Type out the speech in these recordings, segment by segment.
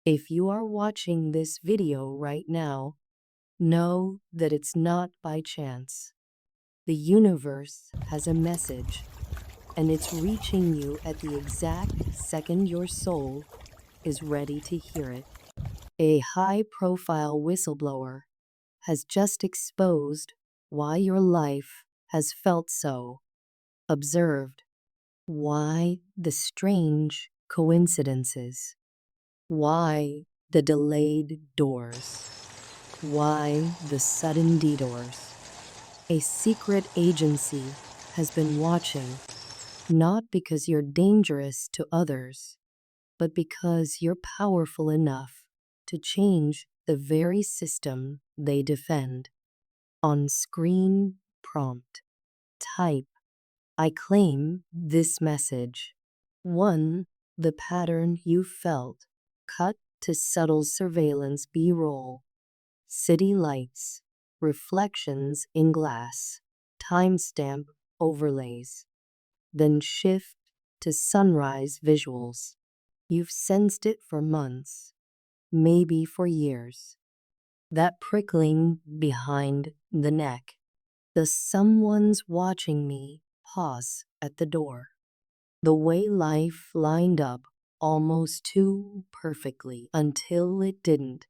If you are watching this video right now, know that it's not by chance. The universe has a message, and it's reaching you at the exact second your soul is ready to hear it. A high-profile whistleblower has just exposed why your life has felt so observed, why the strange coincidences, why the delayed doors, why the sudden detours. A secret agency has been watching, not because you're dangerous to others, but because you're powerful enough to change the very system they defend. On screen prompt, type, I claim this message. 1. The pattern you felt. Cut to subtle surveillance B-roll. City lights. Reflections in glass. Timestamp overlays. Then shift to sunrise visuals. You've sensed it for months, maybe for years. That prickling behind the neck. The someone's watching me pause at the door. The way life lined up almost too perfectly until it didn't.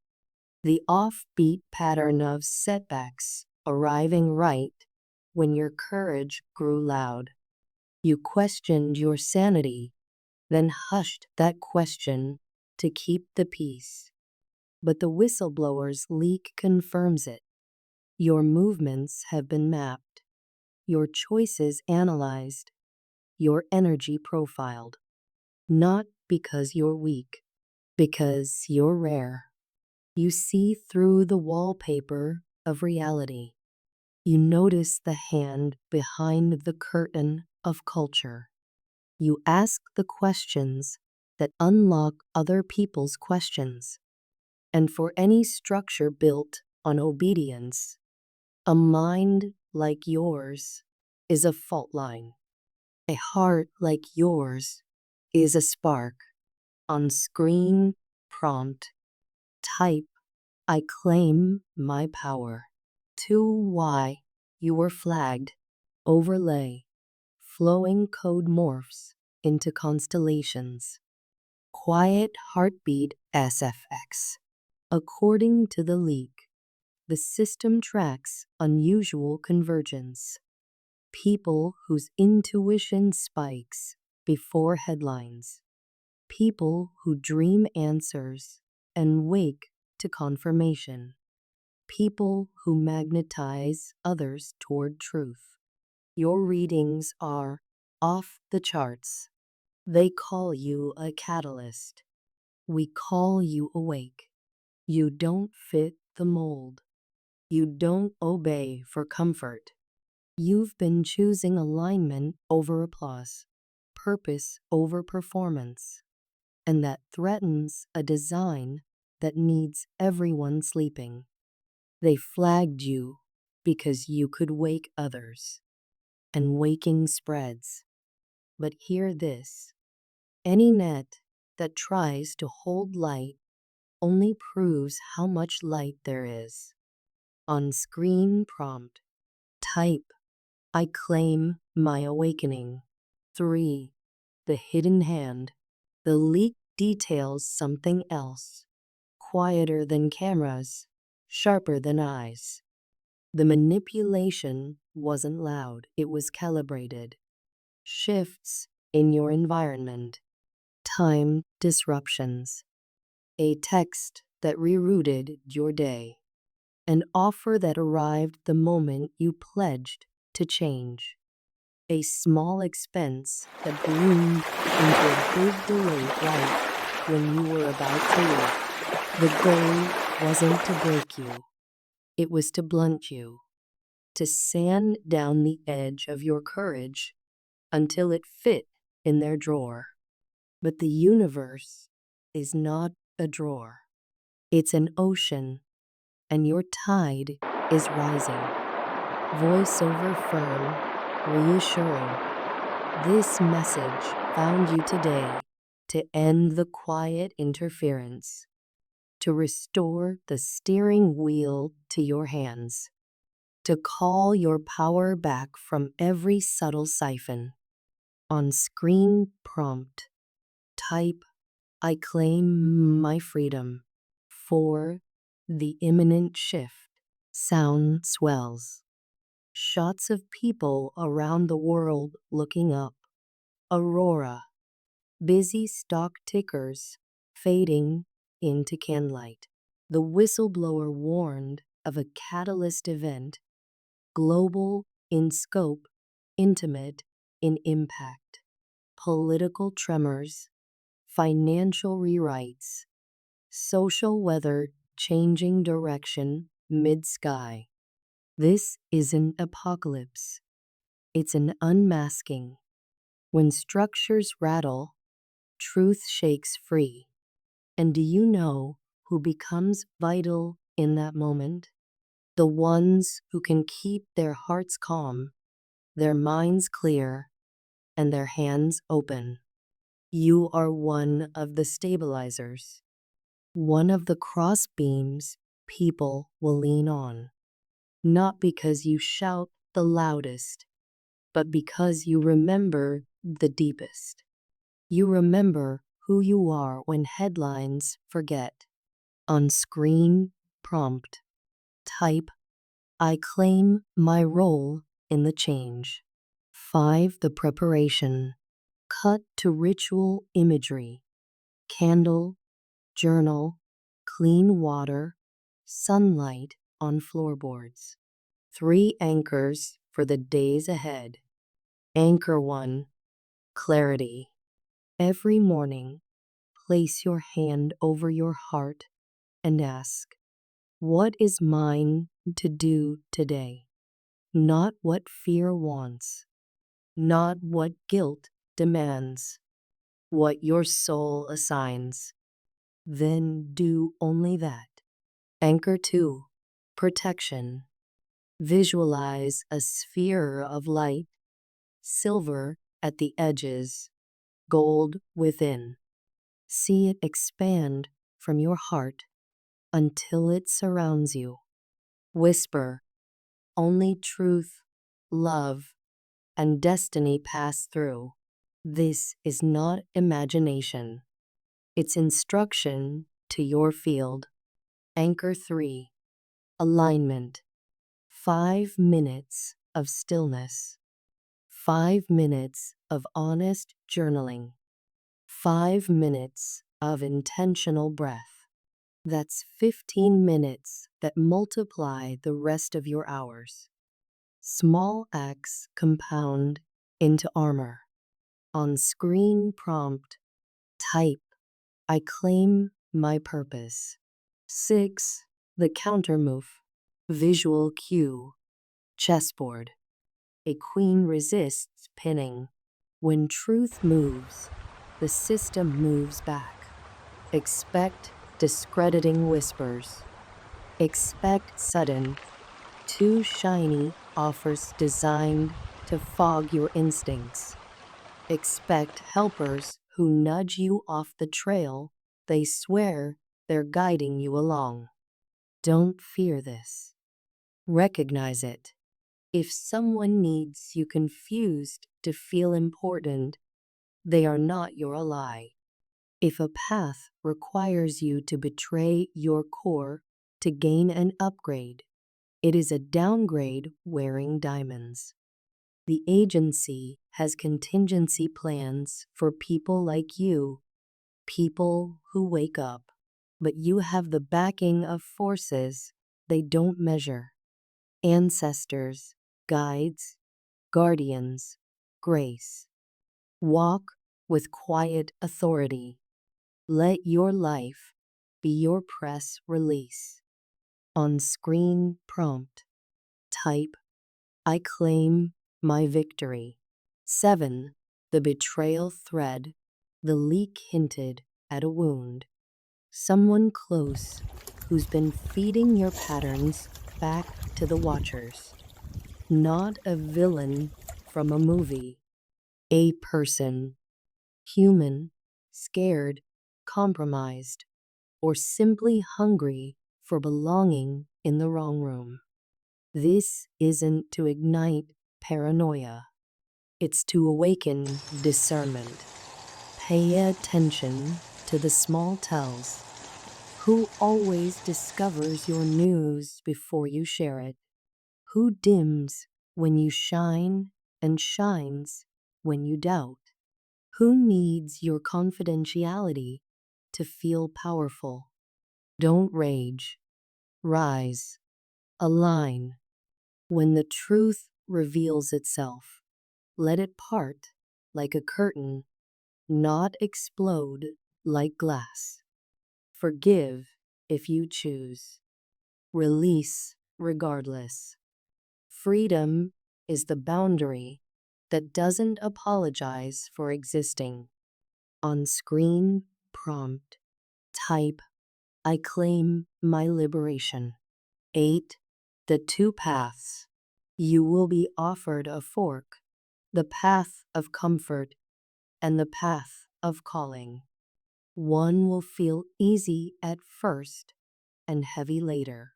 The offbeat pattern of setbacks arriving right when your courage grew loud. You questioned your sanity, then hushed that question to keep the peace. But the whistleblower's leak confirms it. Your movements have been mapped, your choices analyzed, your energy profiled. Not because you're weak, because you're rare. You see through the wallpaper of reality. You notice the hand behind the curtain of culture. You ask the questions that unlock other people's questions. And for any structure built on obedience, a mind like yours is a fault line. A heart like yours is a spark. On screen prompt, type, I claim my power. 2. Why you were flagged. Overlay. Flowing code morphs into constellations. Quiet heartbeat SFX. According to the leak, the system tracks unusual convergence. People whose intuition spikes before headlines. People who dream answers and wake to confirmation. People who magnetize others toward truth. Your readings are off the charts. They call you a catalyst. We call you awake. You don't fit the mold. You don't obey for comfort. You've been choosing alignment over applause, purpose over performance, and that threatens a design that needs everyone sleeping. They flagged you because you could wake others, and waking spreads. But hear this, any net that tries to hold light only proves how much light there is. On screen prompt, type, I claim my awakening. 3. The hidden hand. The leak details something else. Quieter than cameras, sharper than eyes. The manipulation wasn't loud, it was calibrated. Shifts in your environment. Time disruptions. A text that rerouted your day. An offer that arrived the moment you pledged to change. A small expense that bloomed into a big delay right when you were about to leave. The goal wasn't to break you. It was to blunt you, to sand down the edge of your courage until it fit in their drawer. But the universe is not a drawer. It's an ocean, and your tide is rising. Voiceover firm, reassuring. This message found you today to end the quiet interference, to restore the steering wheel to your hands, to call your power back from every subtle siphon. On screen prompt, type, "I claim my freedom." 4. The imminent shift. Sound swells. Shots of people around the world looking up. Aurora. Busy stock tickers fading into candlelight. The whistleblower warned of a catalyst event, global in scope, intimate in impact. Political tremors, financial rewrites, social weather changing direction mid-sky. This isn't apocalypse. It's an unmasking. When structures rattle, truth shakes free. And do you know who becomes vital in that moment? The ones who can keep their hearts calm, their minds clear, and their hands open. You are one of the stabilizers, one of the crossbeams people will lean on. Not because you shout the loudest, but because you remember the deepest. You remember who you are when headlines forget. On screen prompt, type, "I claim my role in the change." 5. The preparation. Cut to ritual imagery. Candle, journal, clean water, sunlight on floorboards. 3 anchors for the days ahead. Anchor 1. Clarity. Every morning, place your hand over your heart and ask, "What is mine to do today?" Not what fear wants, not what guilt demands, what your soul assigns. Then do only that. Anchor 2. Protection. Visualize a sphere of light, silver at the edges, gold within. See it expand from your heart until it surrounds you. Whisper, "Only truth, love, and destiny pass through." This is not imagination. It's instruction to your field. Anchor 3. Alignment. 5 minutes of stillness. 5 minutes of honest journaling. 5 minutes of intentional breath. That's 15 minutes that multiply the rest of your hours. Small acts compound into armor. On screen prompt, type, "I claim my purpose." 6. The counter move. Visual cue. Chessboard. A queen resists pinning. When truth moves, the system moves back. Expect discrediting whispers. Expect sudden, too shiny offers designed to fog your instincts. Expect helpers who nudge you off the trail they swear they're guiding you along. Don't fear this. Recognize it. If someone needs you confused to feel important, they are not your ally. If a path requires you to betray your core to gain an upgrade, it is a downgrade wearing diamonds. The agency has contingency plans for people like you, people who wake up, but you have the backing of forces they don't measure. Ancestors, guides, guardians, grace. Walk with quiet authority. Let your life be your press release. On screen prompt, type, "I claim my victory." 7. The betrayal thread. The leak hinted at a wound. Someone close who's been feeding your patterns back to the watchers. Not a villain from a movie. A person. Human, scared, compromised. or simply hungry for belonging in the wrong room. This isn't to ignite paranoia. It's to awaken discernment. Pay attention to the small tells. Who always discovers your news before you share it? Who dims when you shine and shines when you doubt? Who needs your confidentiality to feel powerful? Don't rage. Rise. Align. When the truth reveals itself, let it part like a curtain, not explode like glass. Forgive if you choose. Release regardless. Freedom is the boundary that doesn't apologize for existing. On screen prompt, type, I claim my liberation. 8. The two paths. You will be offered a fork, the path of comfort and the path of calling. One will feel easy at first and heavy later.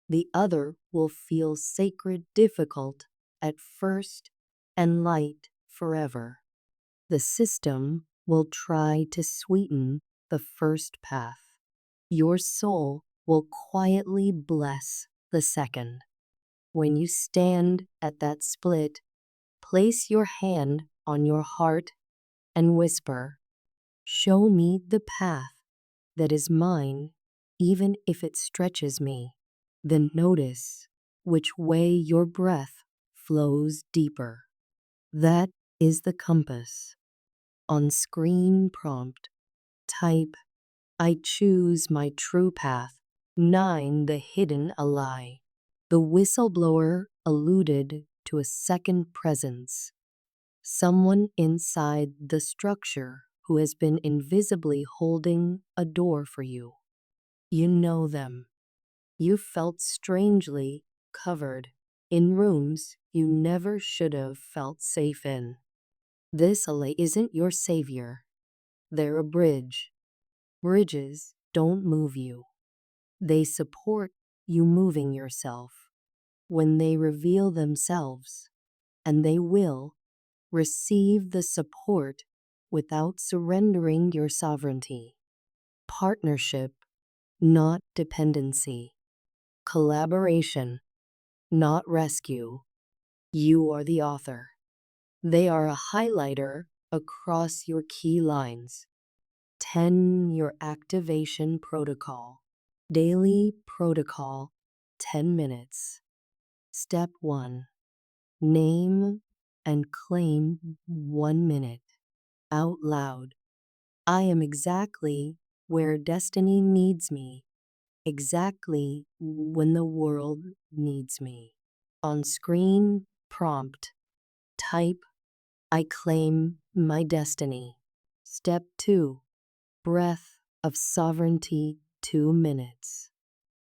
The other will feel sacred difficult at first and light forever. The system will try to sweeten the first path. Your soul will quietly bless the second. When you stand at that split, place your hand on your heart and whisper, show me the path that is mine, even if it stretches me. Then notice which way your breath flows deeper. That is the compass. On screen prompt, type, I choose my true path. 9. The hidden ally. The whistleblower alluded to a second presence, someone inside the structure who has been invisibly holding a door for you. You know them. You felt strangely covered in rooms you never should have felt safe in. This ally isn't your savior. They're a bridge. Bridges don't move you. They support you moving yourself. When they reveal themselves, and they will, receive the support without surrendering your sovereignty. Partnership, not dependency. Collaboration, not rescue. You are the author. They are a highlighter across your key lines. 10. Your activation protocol. Daily protocol, 10 minutes. Step 1. Name and claim 1 minute. Out loud. I am exactly where destiny needs me, exactly when the world needs me. On screen prompt, type, I claim my destiny. Step 2. Breath of sovereignty, 2 minutes.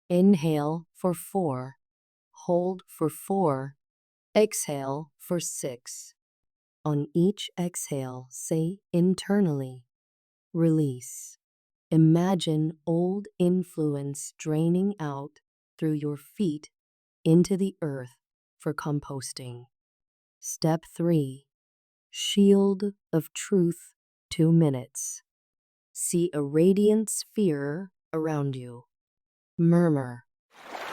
Inhale for 4, hold for 4, exhale for 6. On each exhale, say internally, release. Imagine old influence draining out through your feet into the earth for composting. Step 3. Shield of truth, 2 minutes. See a radiant sphere around you. Murmur,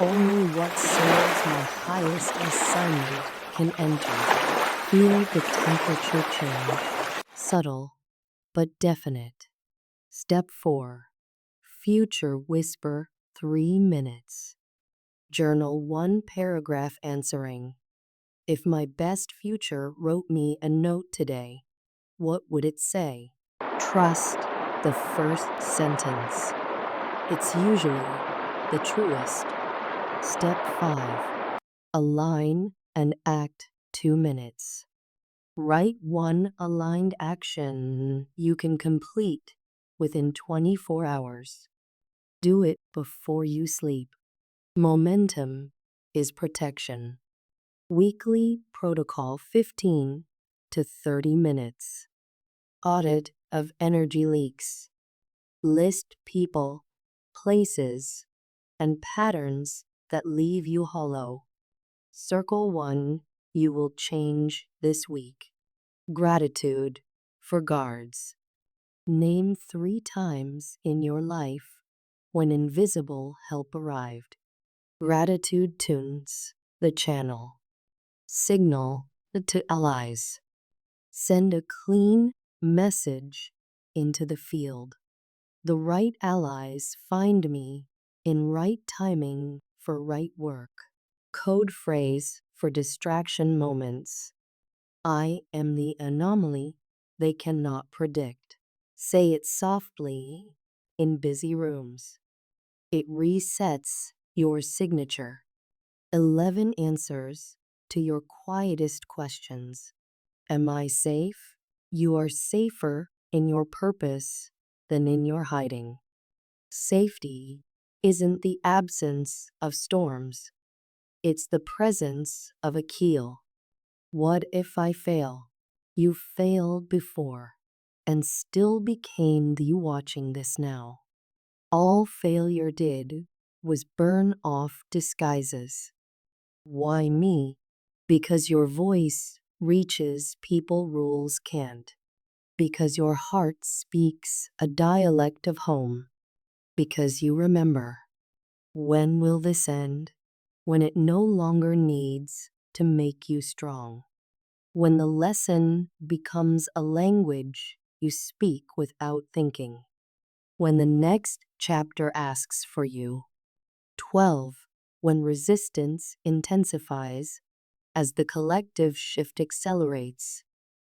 only what serves my highest assignment can enter. Feel the temperature change, subtle but definite. Step 4. Future whisper, 3 minutes. Journal 1 paragraph answering. If my best future wrote me a note today, what would it say? Trust the first sentence. It's usually the truest. Step 5. Align and act, 2 minutes. Write 1 aligned action you can complete within 24 hours. Do it before you sleep. Momentum is protection. Weekly protocol, 15 to 30 minutes. Audit of energy leaks. List people places, and patterns that leave you hollow. Circle 1, you will change this week. Gratitude for guards. Name 3 times in your life when invisible help arrived. Gratitude tunes the channel. Signal to allies. Send a clean message into the field. The right allies find me in right timing for right work. Code phrase for distraction moments. I am the anomaly they cannot predict. Say it softly in busy rooms. It resets your signature. 11 answers to your quietest questions. Am I safe? You are safer in your purpose than in your hiding. Safety isn't the absence of storms. It's the presence of a keel. What if I fail? You failed before and still became the you watching this now. All failure did was burn off disguises. Why me? Because your voice reaches people rules can't. Because your heart speaks a dialect of home. Because you remember. When will this end? When it no longer needs to make you strong. When the lesson becomes a language you speak without thinking. When the next chapter asks for you. 12. When resistance intensifies as the collective shift accelerates.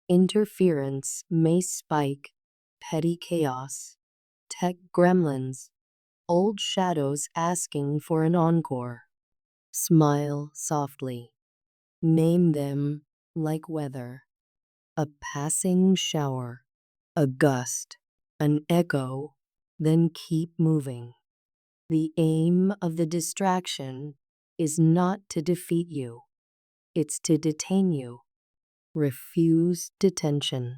Interference may spike petty chaos, tech gremlins, old shadows asking for an encore. Smile softly. Name them like weather. A passing shower, a gust, an echo, then keep moving. The aim of the distraction is not to defeat you. It's to detain you. Refuse detention.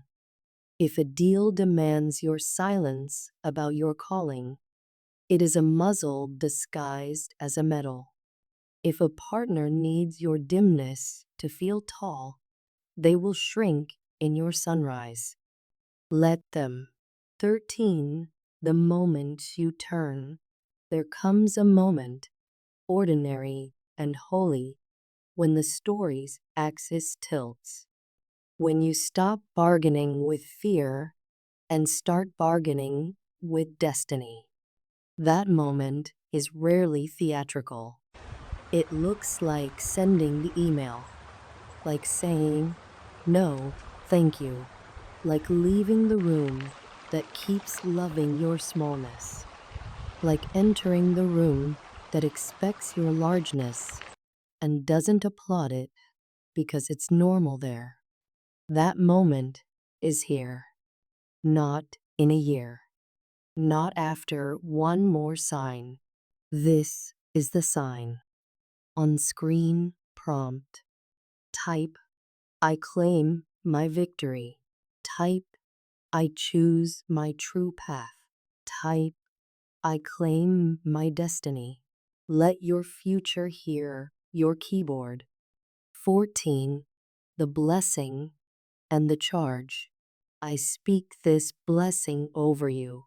If a deal demands your silence about your calling, it is a muzzle disguised as a medal. If a partner needs your dimness to feel tall, they will shrink in your sunrise. Let them. 13. The moment you turn, there comes a moment, ordinary and holy, when the story's axis tilts. When you stop bargaining with fear and start bargaining with destiny. That moment is rarely theatrical. It looks like sending the email, like saying, "No, thank you," like leaving the room that keeps loving your smallness, like entering the room that expects your largeness and doesn't applaud it because it's normal there. That moment is here, not in a year, not after one more sign. This is the sign. On-screen prompt. Type, I claim my victory. Type, I choose my true path. Type, I claim my destiny. Let your future hear your keyboard. 14. The blessing and the charge. I speak this blessing over you.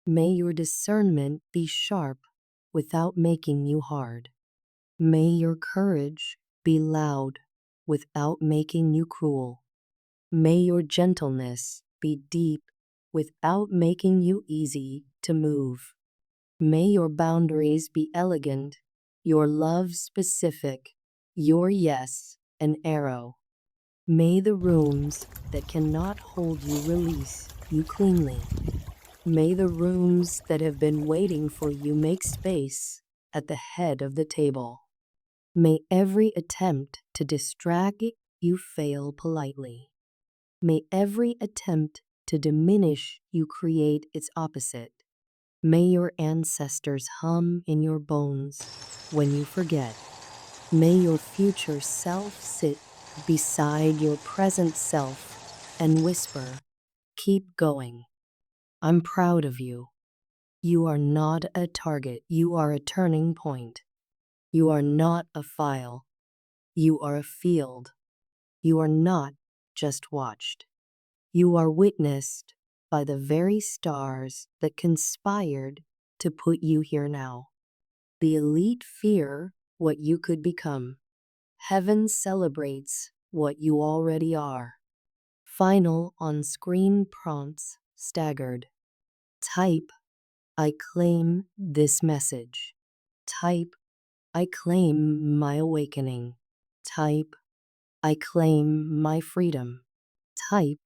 May your discernment be sharp without making you hard. May your courage be loud without making you cruel. May your gentleness be deep without making you easy to move. May your boundaries be elegant, your love specific, your yes an arrow. May the rooms that cannot hold you release you cleanly. May the rooms that have been waiting for you make space at the head of the table. May every attempt to distract you fail politely. May every attempt to diminish you create its opposite. May your ancestors hum in your bones when you forget. May your future self sit beside your present self and whisper, keep going. I'm proud of you. You are not a target. You are a turning point. You are not a file. You are a field. You are not just watched. You are witnessed by the very stars that conspired to put you here now. The elite fear what you could become. Heaven celebrates what you already are. Final on-screen prompts staggered. Type, I claim this message. Type, I claim my awakening. Type, I claim my freedom. Type,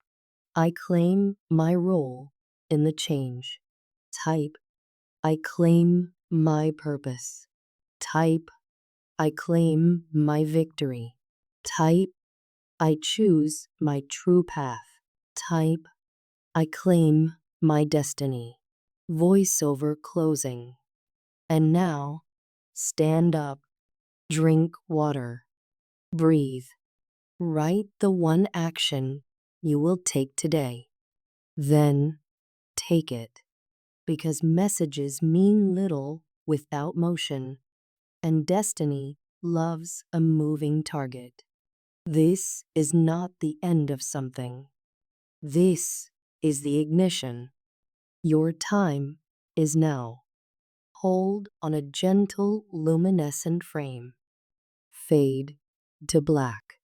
I claim my role in the change. Type, I claim my purpose. Type, I claim my victory. Type, I choose my true path. Type, I claim my destiny. Voiceover closing. And now, stand up, drink water, breathe. Write the one action you will take today. Then, take it. Because messages mean little without motion, and destiny loves a moving target. This is not the end of something. This is the ignition. Your time is now. Hold on a gentle luminescent frame. Fade to black.